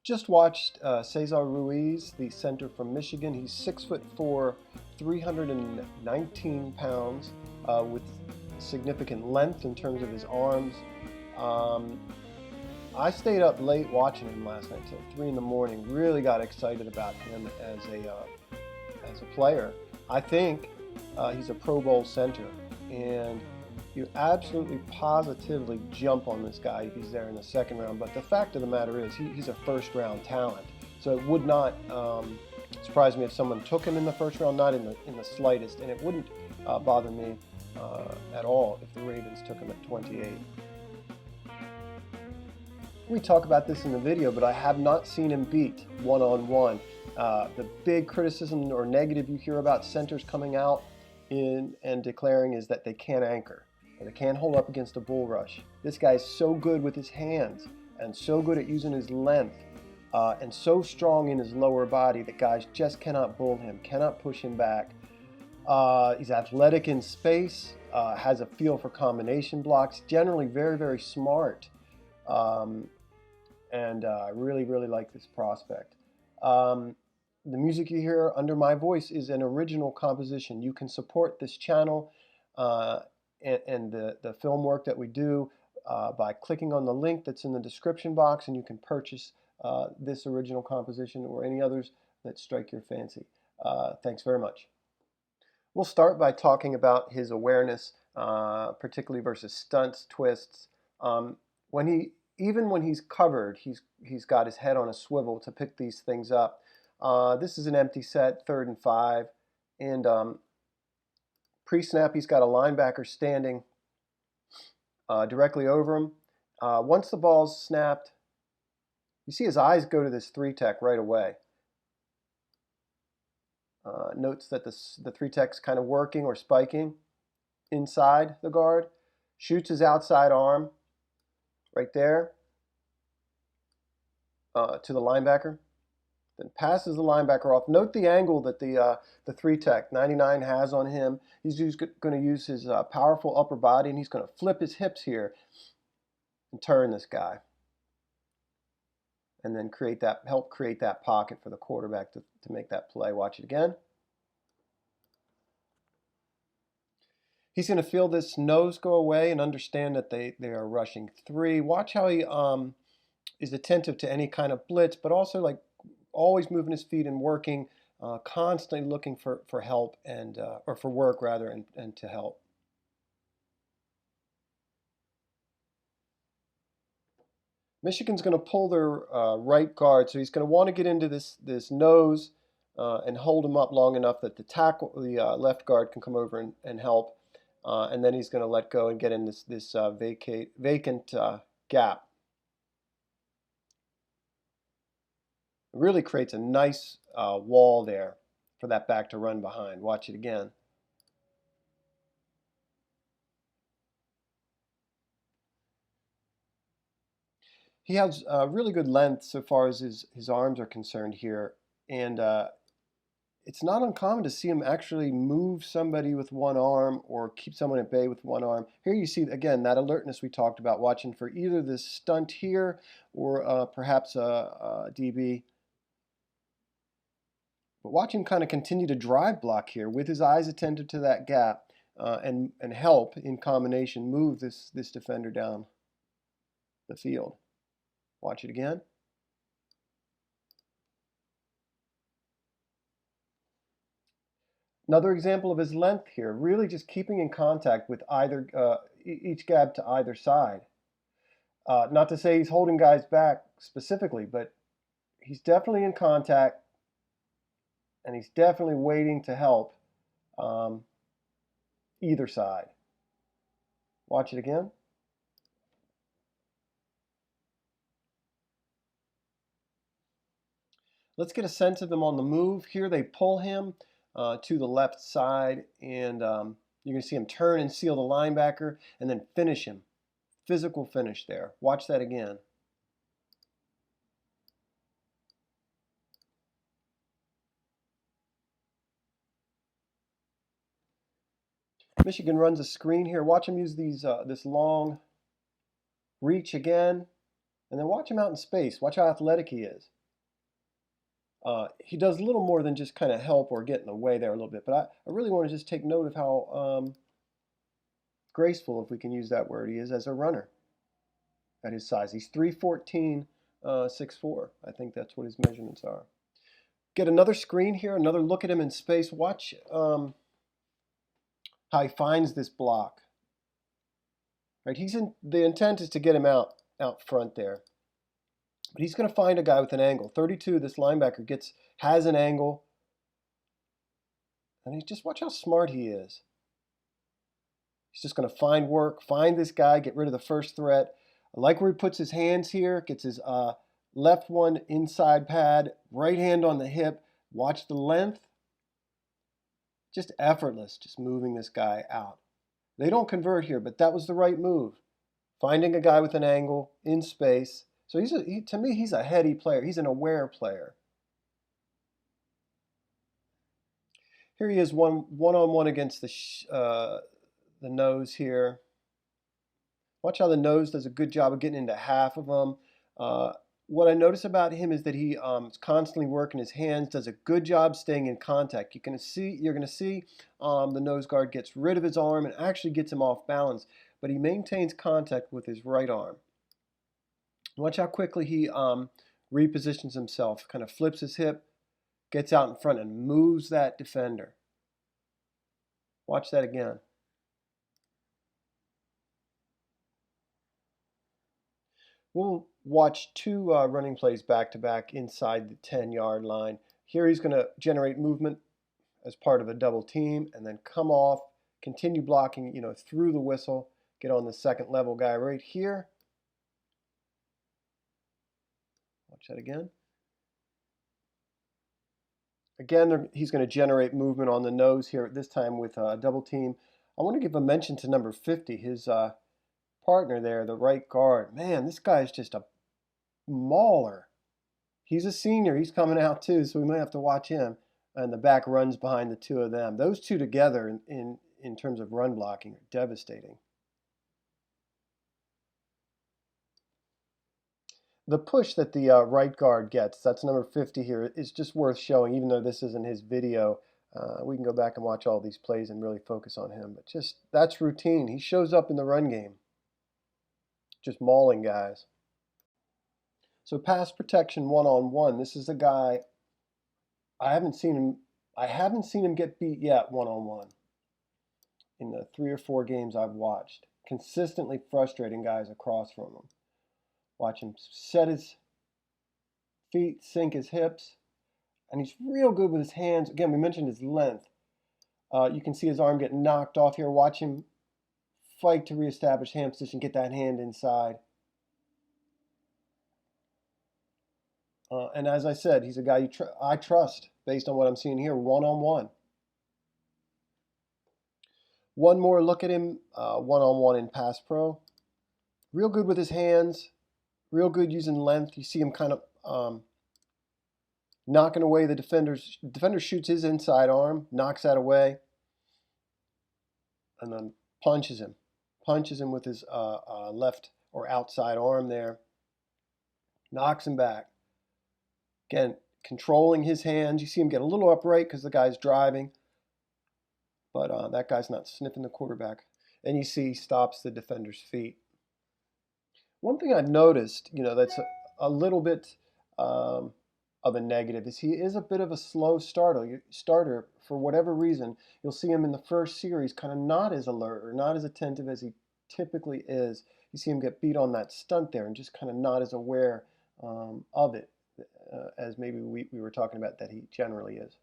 Just watched Cesar Ruiz, the center from Michigan. He's 6'4", 319 pounds, with significant length in terms of his arms. I stayed up late watching him last night till 3 in the morning. Really got excited about him as a player. I think he's a Pro Bowl center, and you absolutely positively jump on this guy if he's there in the second round. But the fact of the matter is he's a first round talent. So it would not surprise me if someone took him in the first round, not in the slightest. And it wouldn't bother me at all if the Ravens took him at 28. We talk about this in the video, but I have not seen him beat one-on-one. The big criticism or negative you hear about centers coming out in and declaring is that they can't anchor. They can't hold up against a bull rush. This guy's so good with his hands and so good at using his length and so strong in his lower body that guys just cannot bull him, cannot push him back. He's athletic in space, has a feel for combination blocks, generally very, very smart. And I really, really like this prospect. The music you hear under my voice is an original composition. You can support this channel and the film work that we do by clicking on the link that's in the description box, and you can purchase this original composition or any others that strike your fancy. Thanks very much. We'll start by talking about his awareness, particularly versus stunts, twists. Even when he's covered, he's got his head on a swivel to pick these things up. This is an empty set, 3rd and 5, and pre-snap, he's got a linebacker standing directly over him. Once the ball's snapped, you see his eyes go to this 3-tech right away. Notes that the 3-tech's kind of working or spiking inside the guard. Shoots his outside arm right there to the linebacker. Then passes the linebacker off. Note the angle that the 3-tech 99 has on him. He's going to use his powerful upper body, and he's going to flip his hips here and turn this guy, and then help create that pocket for the quarterback to make that play. Watch it again. He's going to feel this nose go away and understand that they are rushing 3. Watch how he is attentive to any kind of blitz, but also like always moving his feet and working, constantly looking for help and or for work rather, and to help. Michigan's going to pull their right guard, so he's going to want to get into this nose and hold him up long enough that the left guard can come over and help, and then he's going to let go and get in this vacant gap. It really creates a nice wall there for that back to run behind. Watch it again. He has really good length so far as his arms are concerned here, and it's not uncommon to see him actually move somebody with one arm or keep someone at bay with one arm. Here you see, again, that alertness we talked about, watching for either this stunt here or perhaps a DB. But watch him kind of continue to drive block here with his eyes attentive to that gap and help in combination move this defender down the field. Watch it again. Another example of his length here, really just keeping in contact with each gap to either side. Not to say he's holding guys back specifically, but he's definitely in contact, and he's definitely waiting to help either side. Watch it again. Let's get a sense of him on the move. Here they pull him to the left side, and you're going to see him turn and seal the linebacker and then finish him. Physical finish there. Watch that again. Michigan runs a screen here. Watch him use this long reach again, and then watch him out in space. Watch how athletic he is. He does a little more than just kind of help or get in the way there a little bit, but I really want to just take note of how graceful, if we can use that word, he is as a runner at his size. He's 314, 6'4". I think that's what his measurements are. Get another screen here, another look at him in space. Watch how he finds this block. Right, the intent is to get him out front there. But he's going to find a guy with an angle. 32, this linebacker has an angle. And just watch how smart he is. He's just going to find work, find this guy, get rid of the first threat. I like where he puts his hands here, gets his left one inside pad, right hand on the hip. Watch the length. Just effortless, just moving this guy out. They don't convert here, but that was the right move. Finding a guy with an angle in space. So to me, he's a heady player. He's an aware player. Here he is one-on-one against the nose here. Watch how the nose does a good job of getting into half of them. What I notice about him is that he is constantly working his hands, does a good job staying in contact. You're going to see the nose guard gets rid of his arm and actually gets him off balance, but he maintains contact with his right arm. Watch how quickly he repositions himself, kind of flips his hip, gets out in front and moves that defender. Watch that again. We'll watch two running plays back-to-back inside the 10-yard line. Here he's going to generate movement as part of a double team and then come off, continue blocking, through the whistle, get on the second level guy right here. Watch that again. Again, he's going to generate movement on the nose here, this time with a double team. I want to give a mention to number 50, his partner there, the right guard. Man, this guy's just a mauler. He's a senior. He's coming out too, so we might have to watch him. And the back runs behind the two of them. Those two together in terms of run blocking are devastating. The push that the right guard gets, that's number 50 here, is just worth showing, even though this isn't his video. We can go back and watch all these plays and really focus on him. But just, that's routine. He shows up in the run game. Just mauling guys. So pass protection one-on-one. This is a guy, I haven't seen him get beat yet one-on-one in the 3 or 4 games I've watched. Consistently frustrating guys across from him. Watch him set his feet, sink his hips, and he's real good with his hands. Again, we mentioned his length. You can see his arm get knocked off here. Watch him fight to reestablish hand position, get that hand inside. And as I said, he's a guy I trust based on what I'm seeing here, one-on-one. One more look at him, one-on-one in pass pro. Real good with his hands. Real good using length. You see him kind of knocking away the defenders. The defender shoots his inside arm, knocks that away, and then punches him. Punches him with his left or outside arm there. Knocks him back. Again, controlling his hands. You see him get a little upright because the guy's driving, but that guy's not sniffing the quarterback. And you see he stops the defender's feet. One thing I've noticed, that's a little bit of a negative is he is a bit of a slow starter for whatever reason. You'll see him in the first series kind of not as alert or not as attentive as he typically is. You see him get beat on that stunt there and just kind of not as aware of it as maybe we were talking about that he generally is.